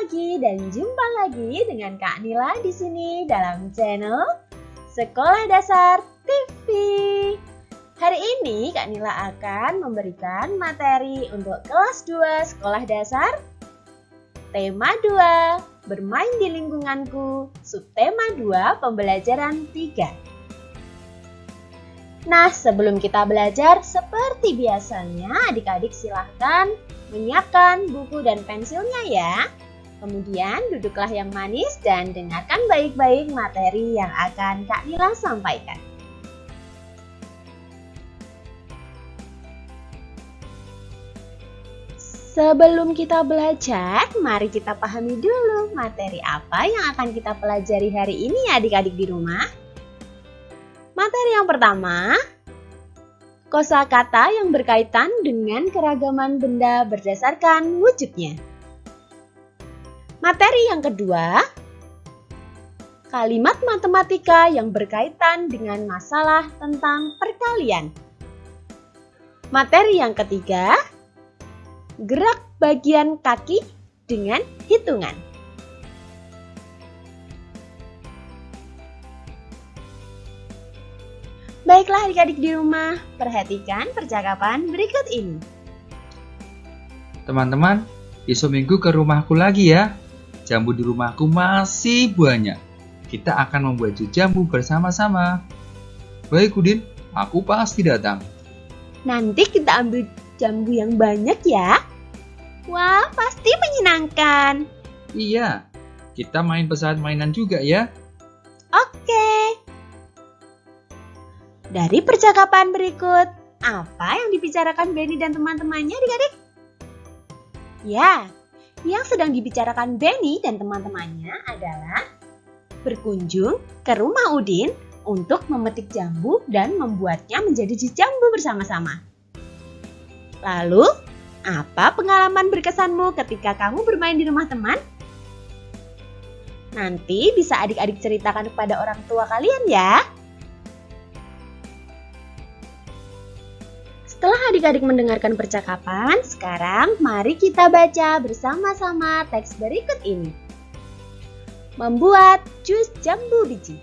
lagi dan jumpa lagi dengan Kak Nila di sini dalam channel Sekolah Dasar TV. Hari ini Kak Nila akan memberikan materi untuk kelas 2 Sekolah Dasar. Tema 2, bermain di lingkunganku. Subtema 2, pembelajaran 3. Nah, sebelum kita belajar, seperti biasanya adik-adik silahkan menyiapkan buku dan pensilnya ya. Kemudian duduklah yang manis dan dengarkan baik-baik materi yang akan Kak Nila sampaikan. Sebelum kita belajar, mari kita pahami dulu materi apa yang akan kita pelajari hari ini ya adik-adik di rumah. Materi yang pertama, kosakata yang berkaitan dengan keragaman benda berdasarkan wujudnya. Materi yang kedua, kalimat matematika yang berkaitan dengan masalah tentang perkalian. Materi yang ketiga, gerak bagian kaki dengan hitungan. Baiklah adik-adik di rumah, perhatikan percakapan berikut ini. Teman-teman, besok minggu ke rumahku lagi ya. Jambu di rumahku masih banyak. Kita akan membuat jus jambu bersama-sama. Baik Udin, aku pasti datang. Nanti kita ambil jambu yang banyak ya. Wah, pasti menyenangkan. Iya, kita main pesawat mainan juga ya. Oke. Dari percakapan berikut, apa yang dibicarakan Benny dan teman-temannya adik-adik? Ya, yang sedang dibicarakan Benny dan teman-temannya adalah berkunjung ke rumah Udin untuk memetik jambu dan membuatnya menjadi jus jambu bersama-sama. Lalu, apa pengalaman berkesanmu ketika kamu bermain di rumah teman? Nanti bisa adik-adik ceritakan kepada orang tua kalian ya. Setelah adik-adik mendengarkan percakapan, sekarang mari kita baca bersama-sama teks berikut ini. Membuat jus jambu biji.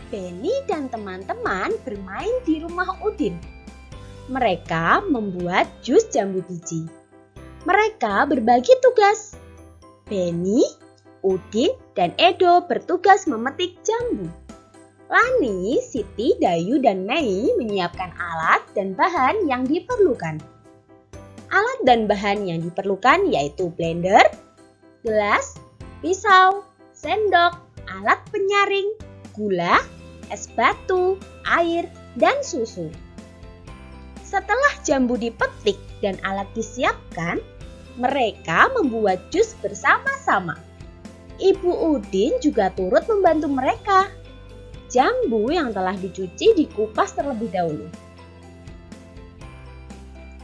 Benny dan teman-teman bermain di rumah Udin. Mereka membuat jus jambu biji. Mereka berbagi tugas. Benny, Udin, dan Edo bertugas memetik jambu. Lani, Siti, Dayu, dan Mei menyiapkan alat dan bahan yang diperlukan. Alat dan bahan yang diperlukan yaitu blender, gelas, pisau, sendok, alat penyaring, gula, es batu, air, dan susu. Setelah jambu dipetik dan alat disiapkan, mereka membuat jus bersama-sama. Ibu Udin juga turut membantu mereka. Jambu yang telah dicuci dikupas terlebih dahulu.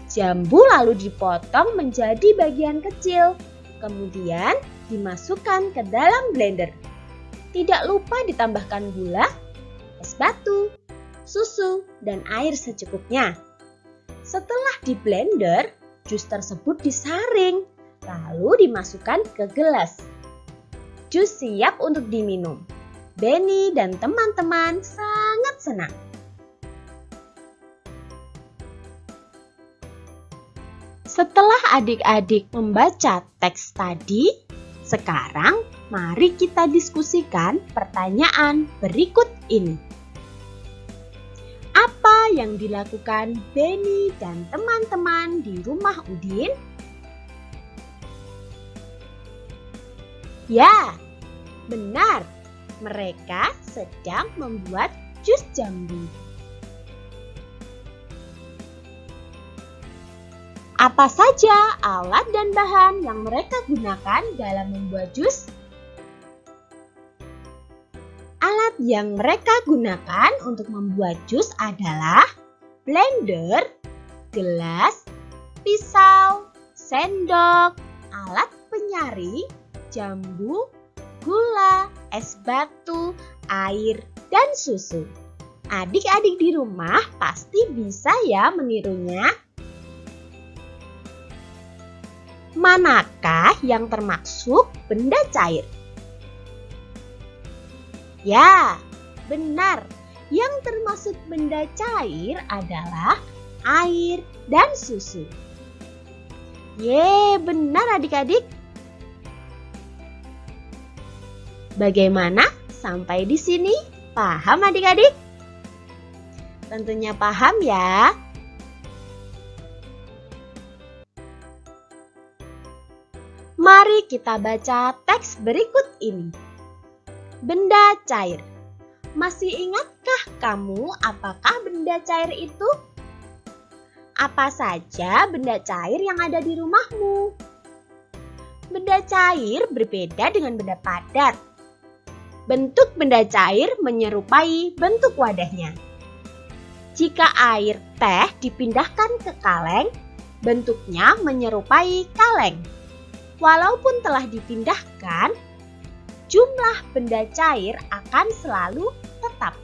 Jambu lalu dipotong menjadi bagian kecil, kemudian dimasukkan ke dalam blender. Tidak lupa ditambahkan gula, es batu, susu, dan air secukupnya. Setelah di blender, jus tersebut disaring, lalu dimasukkan ke gelas. Jus siap untuk diminum. Benny dan teman-teman sangat senang. Setelah adik-adik membaca teks tadi, sekarang mari kita diskusikan pertanyaan berikut ini. Apa yang dilakukan Benny dan teman-teman di rumah Udin? Ya, benar. Mereka sedang membuat jus jambu. Apa saja alat dan bahan yang mereka gunakan dalam membuat jus? Alat yang mereka gunakan untuk membuat jus adalah blender, gelas, pisau, sendok, alat penyaring, jambu, gula, es batu, air, dan susu. Adik-adik di rumah pasti bisa ya menirunya. Manakah yang termasuk benda cair? Ya, benar. Yang termasuk benda cair adalah air dan susu. Benar adik-adik. Bagaimana sampai di sini? Paham adik-adik? Tentunya paham ya. Mari kita baca teks berikut ini. Benda cair. Masih ingatkah kamu apakah benda cair itu? Apa saja benda cair yang ada di rumahmu? Benda cair berbeda dengan benda padat. Bentuk benda cair menyerupai bentuk wadahnya. Jika air teh dipindahkan ke kaleng, bentuknya menyerupai kaleng. Walaupun telah dipindahkan, jumlah benda cair akan selalu tetap.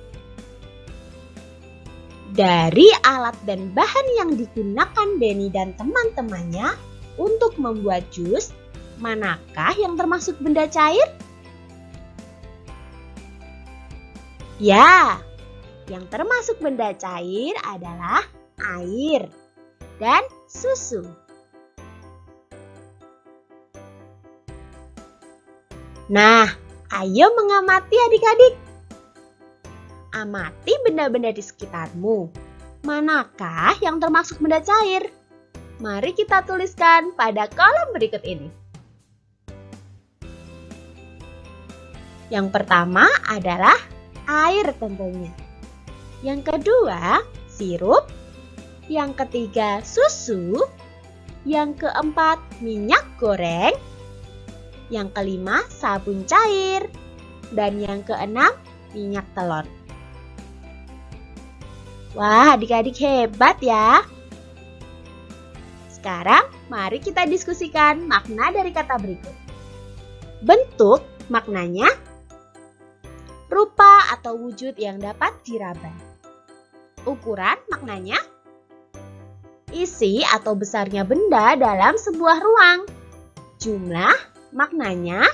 Dari alat dan bahan yang digunakan Benny dan teman-temannya untuk membuat jus, manakah yang termasuk benda cair? Ya, yang termasuk benda cair adalah air dan susu. Nah, ayo mengamati adik-adik. Amati benda-benda di sekitarmu. Manakah yang termasuk benda cair? Mari kita tuliskan pada kolom berikut ini. Yang pertama adalah air tentunya. Yang kedua, sirup. Yang ketiga, susu. Yang keempat, minyak goreng. Yang kelima, sabun cair. Dan yang keenam, minyak telur. Wah, adik-adik hebat ya. Sekarang, mari kita diskusikan makna dari kata berikut. Bentuk, maknanya rupa atau wujud yang dapat diraba. Ukuran, maknanya isi atau besarnya benda dalam sebuah ruang. Jumlah, maknanya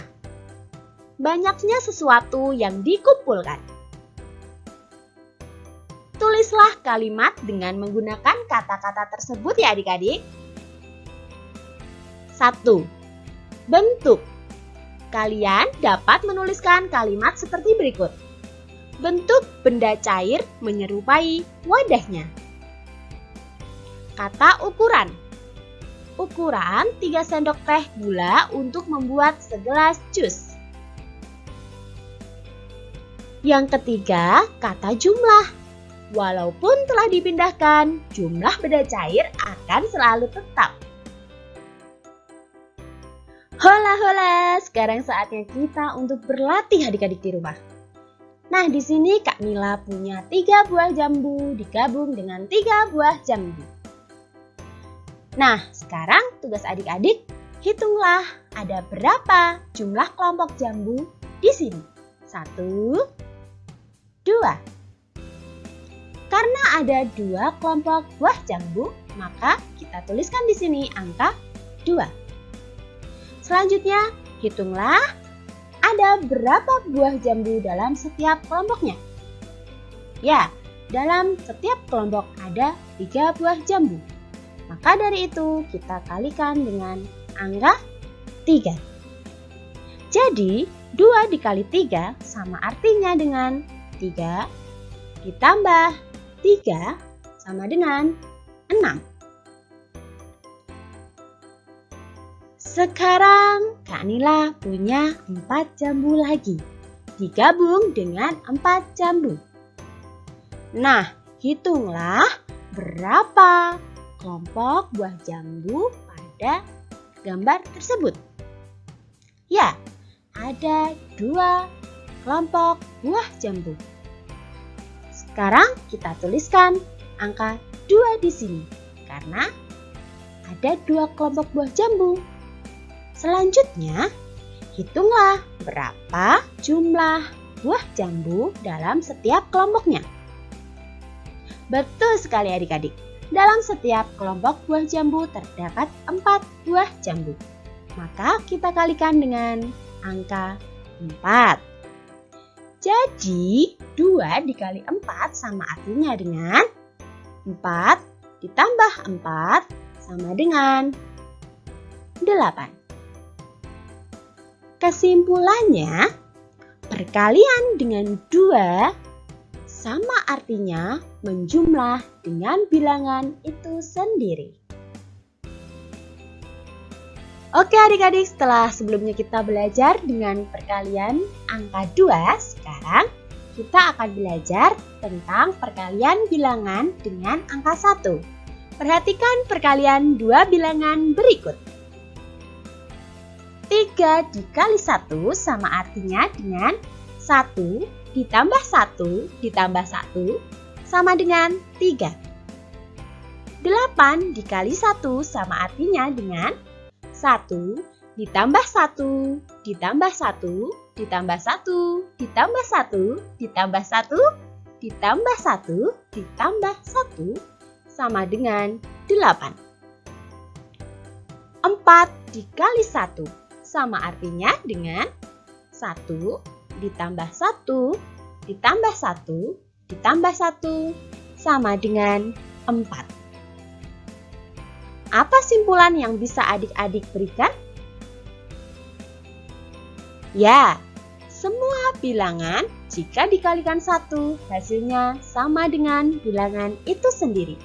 banyaknya sesuatu yang dikumpulkan. Tulislah kalimat dengan menggunakan kata-kata tersebut ya adik-adik. 1. Bentuk. Kalian dapat menuliskan kalimat seperti berikut. Bentuk benda cair menyerupai wadahnya. Kata ukuran. Ukuran 3 sendok teh gula untuk membuat segelas jus. Yang ketiga, kata jumlah. Walaupun telah dipindahkan, jumlah benda cair akan selalu tetap. Hola, sekarang saatnya kita untuk berlatih adik-adik di rumah. Nah, di sini Kak Mila punya 3 buah jambu digabung dengan 3 buah jambu. Nah, sekarang tugas adik-adik, hitunglah ada berapa jumlah kelompok jambu di sini. 1, 2. Karena ada 2 kelompok buah jambu, maka kita tuliskan di sini angka 2. Selanjutnya, hitunglah ada berapa buah jambu dalam setiap kelompoknya. Ya, dalam setiap kelompok ada 3 buah jambu. Maka dari itu kita kalikan dengan angka 3. Jadi, 2 dikali 3 sama artinya dengan 3 ditambah 3 sama dengan 6. Sekarang Kak Nila punya 4 jambu lagi, digabung dengan 4 jambu. Nah, hitunglah berapa kelompok buah jambu pada gambar tersebut. Ya, ada 2 kelompok buah jambu. Sekarang kita tuliskan angka 2 di sini, karena ada 2 kelompok buah jambu. Selanjutnya, hitunglah berapa jumlah buah jambu dalam setiap kelompoknya. Betul sekali adik-adik. Dalam setiap kelompok buah jambu terdapat 4 buah jambu. Maka kita kalikan dengan angka 4. Jadi 2 dikali 4 sama artinya dengan 4 ditambah 4 sama dengan 8. Kesimpulannya, perkalian dengan 2 sama artinya menjumlah dengan bilangan itu sendiri. Oke adik-adik, setelah sebelumnya kita belajar dengan perkalian angka 2, sekarang kita akan belajar tentang perkalian bilangan dengan angka 1. Perhatikan perkalian 2 bilangan berikut. 3 dikali 1 sama artinya dengan 1 ditambah 1 ditambah 1 sama dengan 3. 8 dikali 1 sama artinya dengan 1 ditambah 1 ditambah 1 ditambah 1 ditambah 1 ditambah 1 ditambah 1 ditambah 1 sama dengan 8. 4 dikali 1 sama artinya dengan 1 ditambah 1 ditambah 1 ditambah 1 sama dengan 4. Apa simpulan yang bisa adik-adik berikan? Ya, semua bilangan jika dikalikan 1 hasilnya sama dengan bilangan itu sendiri.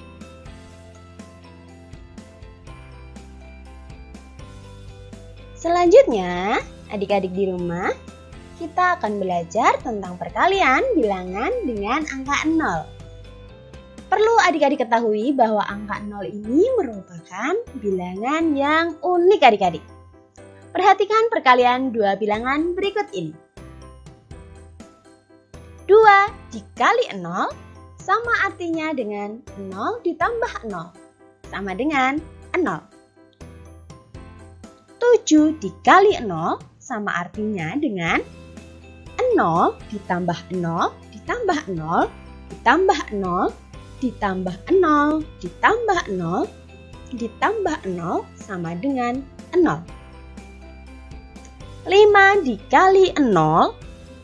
Selanjutnya, adik-adik di rumah, kita akan belajar tentang perkalian bilangan dengan angka 0. Perlu adik-adik ketahui bahwa angka 0 ini merupakan bilangan yang unik adik-adik. Perhatikan perkalian 2 bilangan berikut ini. 2 dikali 0 sama artinya dengan 0 ditambah 0 sama dengan 0. 7 dikali 0 sama artinya dengan 0 ditambah 0 ditambah 0 ditambah 0 ditambah 0 ditambah 0 ditambah 0 sama dengan 0. 5 dikali 0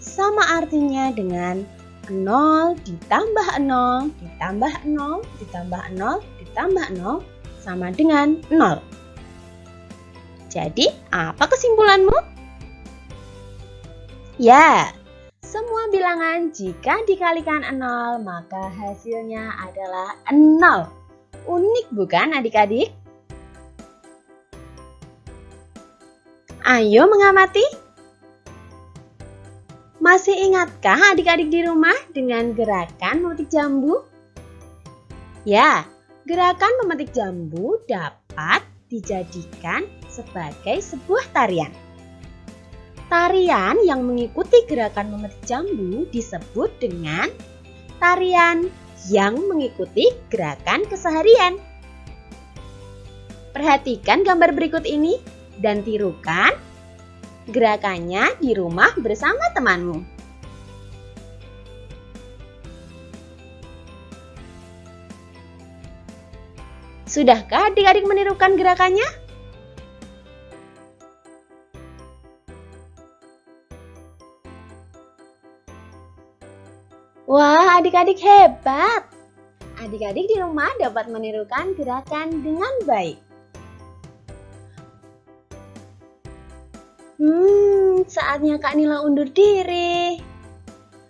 sama artinya dengan 0 ditambah 0 ditambah 0 ditambah 0 ditambah 0 sama dengan 0. Jadi, apa kesimpulanmu? Ya, semua bilangan jika dikalikan 0, maka hasilnya adalah 0. Unik bukan adik-adik? Ayo mengamati. Masih ingatkah adik-adik di rumah dengan gerakan memetik jambu? Ya, gerakan memetik jambu dapat dijadikan sebagai sebuah tarian. Tarian yang mengikuti gerakan memetik jambu disebut dengan tarian yang mengikuti gerakan keseharian. Perhatikan gambar berikut ini dan tirukan gerakannya di rumah bersama temanmu. Sudahkah adik-adik menirukan gerakannya? Wah, adik-adik hebat! Adik-adik di rumah dapat menirukan gerakan dengan baik. Saatnya Kak Nila undur diri.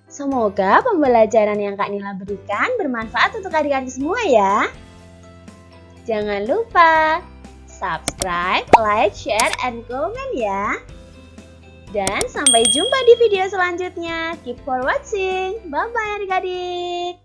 Semoga pembelajaran yang Kak Nila berikan bermanfaat untuk adik-adik semua ya. Jangan lupa subscribe, like, share, and comment ya. Dan sampai jumpa di video selanjutnya. Keep for watching. Bye-bye adik-adik.